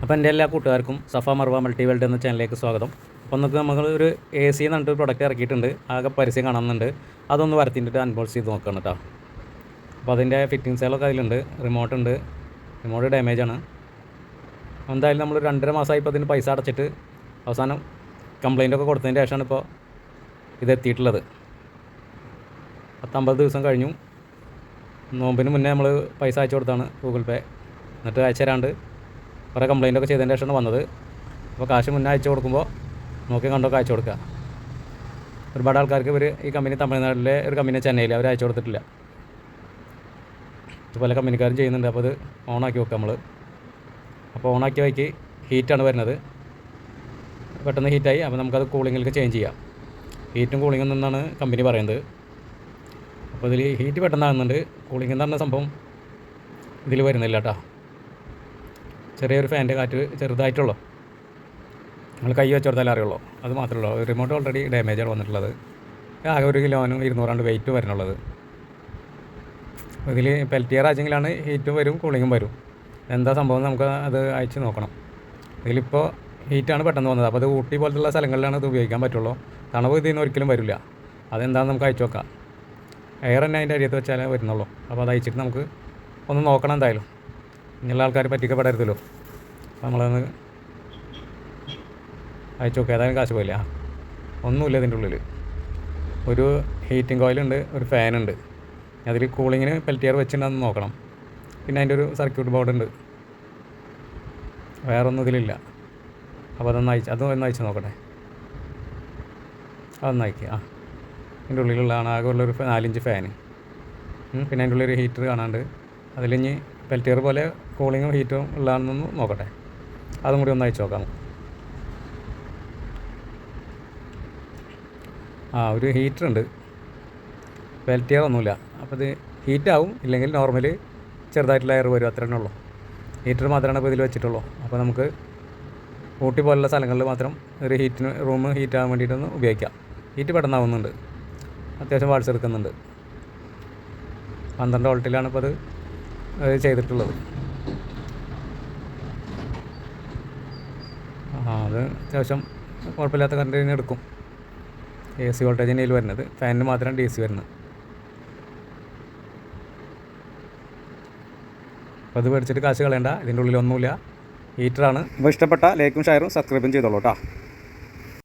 അപ്പോൾ എൻ്റെ എല്ലാ കൂട്ടുകാർക്കും സഫ മർവ മൾട്ടി വേൾഡ് എന്ന ചാനലിലേക്ക് സ്വാഗതം. അപ്പോൾ നമുക്ക് നമ്മളൊരു AC എന്ന് പറഞ്ഞിട്ട് പ്രൊഡക്റ്റ് ഇറക്കിയിട്ടുണ്ട്. ആകെ പരസ്യം കാണുന്നുണ്ട്. അതൊന്ന് വരത്തിയിട്ട് അൺബോക്സ് ചെയ്ത് നോക്കണം കേട്ടോ. അപ്പോൾ അതിൻ്റെ ഫിറ്റിങ്സുകളൊക്കെ അതിലുണ്ട്. റിമോട്ട് ഡാമേജാണ്. എന്തായാലും നമ്മൾ 2.5 മാസമായി ഇപ്പോൾ അതിന് പൈസ അടച്ചിട്ട് അവസാനം കംപ്ലയിൻ്റൊക്കെ കൊടുത്തതിന് ശേഷമാണ് ഇപ്പോൾ ഇതെത്തിയിട്ടുള്ളത്. 50 ദിവസം കഴിഞ്ഞു. നോമ്പിന് മുന്നേ നമ്മൾ പൈസ അയച്ചു കൊടുത്താണ് ഗൂഗിൾ പേ. എന്നിട്ട് അയച്ചു തരാണ്ട് കുറേ കംപ്ലയിൻ്റൊക്കെ ചെയ്തതിന് ശേഷമാണ് വന്നത്. അപ്പോൾ കാശ് മുന്നേ അയച്ചു കൊടുക്കുമ്പോൾ നോക്കി കണ്ടൊക്കെ അയച്ചു കൊടുക്കുക. ഒരുപാട് ആൾക്കാർക്ക് ഈ കമ്പനി തമിഴ്നാട്ടിലെ ഒരു കമ്പനി ചെന്നൈയിൽ അവർ അയച്ചു കൊടുത്തിട്ടില്ല. പല കമ്പനിക്കാരും ചെയ്യുന്നുണ്ട്. അപ്പോൾ അത് ഓണാക്കി വെക്കുക നമ്മൾ. അപ്പോൾ ഓണാക്കി വയ്ക്ക് ഹീറ്റാണ് വരുന്നത്. പെട്ടെന്ന് ഹീറ്റായി. അപ്പോൾ നമുക്കത് കൂളിങ്ങിലേക്ക് ചേഞ്ച് ചെയ്യാം. ഹീറ്റും കൂളിങ്ങും എന്നാണ് കമ്പനി പറയുന്നത്. അപ്പോൾ ഇതിൽ ഹീറ്റ് പെട്ടെന്നാകുന്നുണ്ട്. കൂളിംഗ് എന്ന് പറഞ്ഞ സംഭവം ഇതിൽ വരുന്നില്ല കേട്ടോ. ചെറിയൊരു ഫാൻ്റെ കാറ്റ് ചെറുതായിട്ടുള്ളൂ. നമ്മൾ കൈ വെച്ച് കൊടുത്താലേ അറിയുള്ളൂ. അത് മാത്രമേ ഉള്ളൂ. റിമോട്ട് ഓൾറെഡി ഡാമേജാണ് വന്നിട്ടുള്ളത്. ആകെ 1 കിലോനും 200 വെയിറ്റ് വരുന്നുള്ളത്. ഇതിൽ പെൽറ്റിയർ ആച്ചെങ്കിലാണ് ഹീറ്റും വരും കൂളിങ്ങും വരും. എന്താ സംഭവം നമുക്ക് അത് അയച്ച് നോക്കണം. ഇതിലിപ്പോൾ ഹീറ്റാണ് പെട്ടെന്ന് വന്നത്. അപ്പോൾ അത് ഊട്ടി പോലത്തുള്ള സ്ഥലങ്ങളിലാണ് ഇത് ഉപയോഗിക്കാൻ പറ്റുള്ളൂ. തണുപ്പ് ഇതിൽ നിന്ന് ഒരിക്കലും വരില്ല. അതെന്താണെന്ന് നമുക്ക് അയച്ചു നോക്കാം. എയർ തന്നെ അതിൻ്റെ അരിയത്ത് വെച്ചാലേ വരുന്നുള്ളൂ. അപ്പോൾ അത് അയച്ചിട്ട് നമുക്ക് ഒന്ന് നോക്കണം. എന്തായാലും ഇങ്ങനെയുള്ള ആൾക്കാർ പറ്റിക്കപ്പെടരുതല്ലോ. അപ്പോൾ നമ്മളതൊന്ന് അയച്ചു നോക്കുക. ഏതായാലും കാശ് പോയില്ല. ഒന്നുമില്ല ഇതിൻ്റെ ഉള്ളിൽ. ഒരു ഹീറ്റിംഗ് കോയിലുണ്ട്, ഒരു ഫാനുണ്ട്. അതിൽ കൂളിങ്ങിന് പെൽറ്റിയർ വെച്ചിട്ടുണ്ടെന്ന് നോക്കണം. പിന്നെ അതിൻ്റെ ഒരു സർക്യൂട്ട് ബോർഡുണ്ട്. വേറൊന്നും ഇതിലില്ല. അപ്പോൾ അതൊന്ന് അയച്ച് നോക്കട്ടെ. അതൊന്ന് അയക്കുക. അതിൻ്റെ ഉള്ളിലുള്ളതാണ്. ആകെ ഉള്ളൊരു 4 ഇഞ്ച് ഫാന്. പിന്നെ അതിൻ്റെ ഉള്ളിലൊരു ഹീറ്റർ കാണാണ്ട്. അതിലിഞ്ഞ് പെൽറ്റിയർ പോലെ കൂളിങ്ങും ഹീറ്റും ഉള്ളതാണെന്നൊന്ന് നോക്കട്ടെ. അതും കൂടി ഒന്ന് അയച്ചു നോക്കാം. ഒരു ഹീറ്ററുണ്ട്. പെൽറ്റിയർ ഒന്നുമില്ല. അപ്പോൾ ഇത് ഹീറ്റാവും. ഇല്ലെങ്കിൽ നോർമൽ ചെറുതായിട്ടുള്ള എയർ വരും. അത്ര തന്നെ ഉള്ളൂ. ഹീറ്റർ മാത്രമാണ് ഇപ്പോൾ ഇതിൽ വെച്ചിട്ടുള്ളൂ. അപ്പോൾ നമുക്ക് ഊട്ടി പോലുള്ള സ്ഥലങ്ങളിൽ മാത്രം ഒരു റൂം ഹീറ്റാകാൻ വേണ്ടിയിട്ടൊന്ന് ഉപയോഗിക്കാം. ഹീറ്റ് പെട്ടെന്നാവുന്നുണ്ട്. അത്യാവശ്യം വാട്സ് എടുക്കുന്നുണ്ട്. 12 വോൾട്ടിലാണ് ഇപ്പോൾ അത് ചെയ്തിട്ടുള്ളത്. അത് അത്യാവശ്യം കുഴപ്പമില്ലാത്ത കറണ്ട് എടുക്കും. AC വോൾട്ടേജിന് ഇതിൽ വരുന്നത്. ഫാനിന് മാത്രം DC വരുന്നത്. അപ്പോൾ അത് മേടിച്ചിട്ട് കാശ് കളയണ്ട. ഇതിൻ്റെ ഉള്ളിലൊന്നുമില്ല. ഹീറ്ററാണ്. അപ്പോൾ ഇഷ്ടപ്പെട്ട ലൈക്കും ഷെയറും സബ്സ്ക്രൈബും ചെയ്തോളൂ കേട്ടോ.